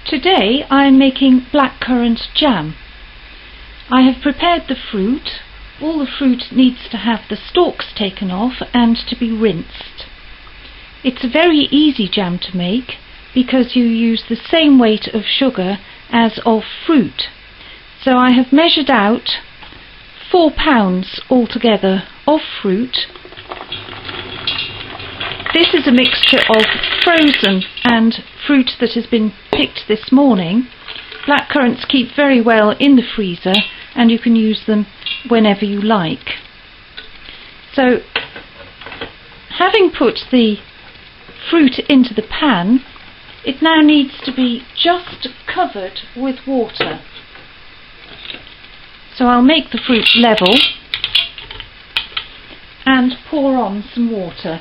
Today I am making blackcurrant jam. I have prepared the fruit. All the fruit needs to have the stalks taken off and to be rinsed. It's a very easy jam to make because you use the same weight of sugar as of fruit. So I have measured out 4 pounds altogether of fruit. This is a mixture of frozen and fruit that has been picked this morning. Blackcurrants keep very well in the freezer and you can use them whenever you like. So, having put the fruit into the pan, it now needs to be just covered with water. So I'll make the fruit level and pour on some water.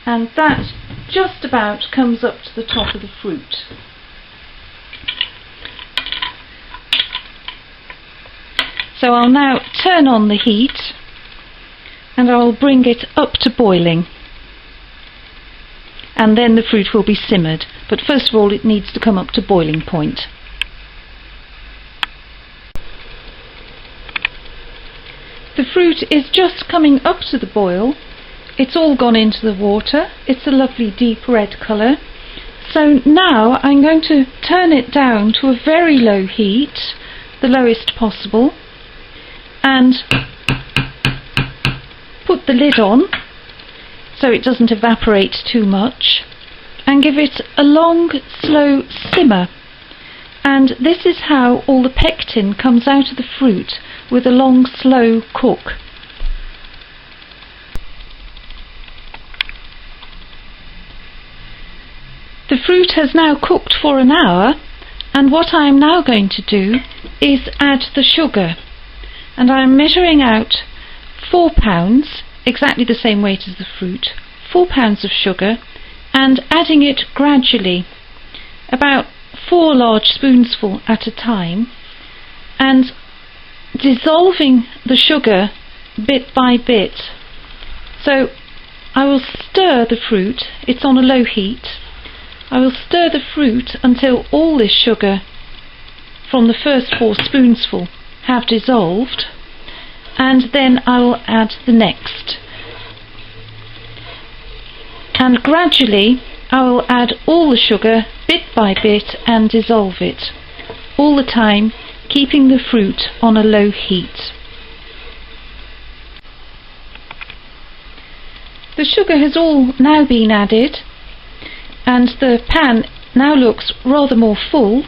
And that just about comes up to the top of the fruit. So I'll now turn on the heat and I'll bring it up to boiling, and then the fruit will be simmered, but first of all it needs to come up to boiling point. The fruit is just coming up to the boil. It's all gone into the water. It's a lovely deep red colour. So now I'm going to turn it down to a very low heat, the lowest possible, and put the lid on so it doesn't evaporate too much, and give it a long, slow simmer. And this is how all the pectin comes out of the fruit, with a long, slow cook. The fruit has now cooked for an hour, and what I am now going to do is add the sugar. And I am measuring out 4 pounds, exactly the same weight as the fruit, 4 pounds of sugar, and adding it gradually, about 4 large spoonsful at a time, and dissolving the sugar bit by bit. So I will stir the fruit. It's on a low heat. I will stir the fruit until all this sugar from the first 4 spoonsful have dissolved, and then I will add the next. And gradually I will add all the sugar bit by bit and dissolve it, all the time keeping the fruit on a low heat. The sugar has all now been added, and the pan now looks rather more full.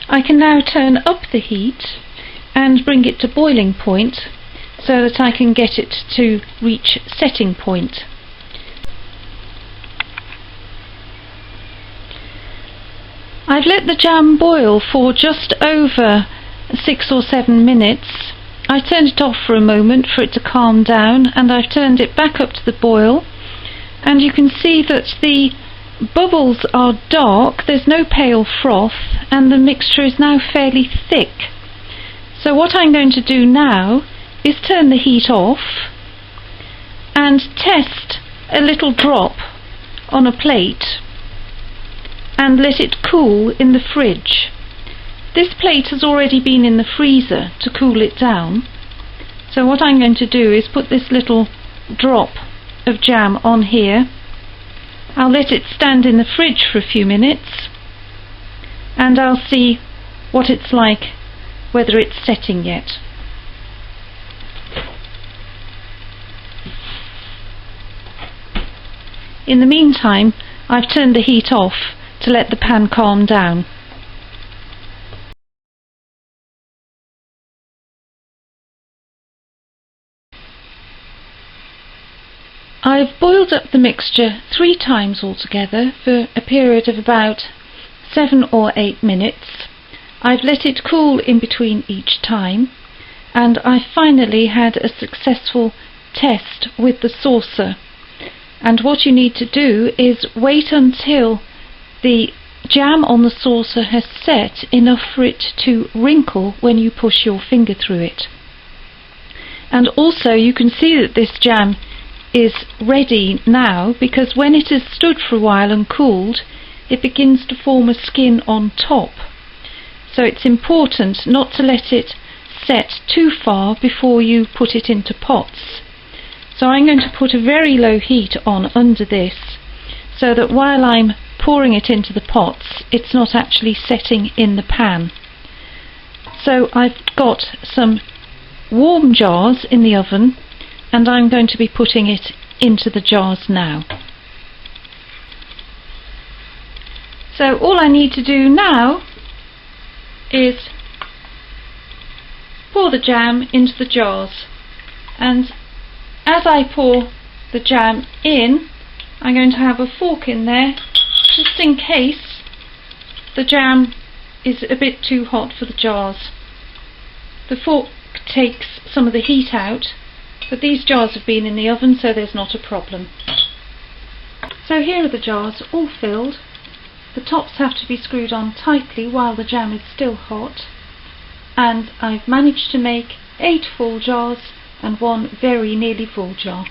I can now turn up the heat and bring it to boiling point so that I can get it to reach setting point. I've let the jam boil for just over 6 or 7 minutes. I turned it off for a moment for it to calm down, and I've turned it back up to the boil, and you can see that the bubbles are dark, there's no pale froth, and the mixture is now fairly thick. So what I'm going to do now is turn the heat off and test a little drop on a plate and let it cool in the fridge. This plate has already been in the freezer to cool it down. So what I'm going to do is put this little drop of jam on here. I'll let it stand in the fridge for a few minutes and I'll see what it's like, whether it's setting yet. In the meantime, I've turned the heat off to let the pan calm down. I've boiled up the mixture 3 times altogether for a period of about 7 or 8 minutes. I've let it cool in between each time, and I finally had a successful test with the saucer. And what you need to do is wait until the jam on the saucer has set enough for it to wrinkle when you push your finger through it. And also you can see that this jam is ready now, because when it has stood for a while and cooled, it begins to form a skin on top. So it's important not to let it set too far before you put it into pots. So I'm going to put a very low heat on under this, so that while I'm pouring it into the pots, it's not actually setting in the pan. So I've got some warm jars in the oven, and I'm going to be putting it into the jars now. So all I need to do now is pour the jam into the jars, and as I pour the jam in, I'm going to have a fork in there just in case the jam is a bit too hot for the jars. The fork takes some of the heat out, but these jars have been in the oven, so there's not a problem. So here are the jars all filled. The tops have to be screwed on tightly while the jam is still hot, and I've managed to make 8 full jars and 1 very nearly full jar.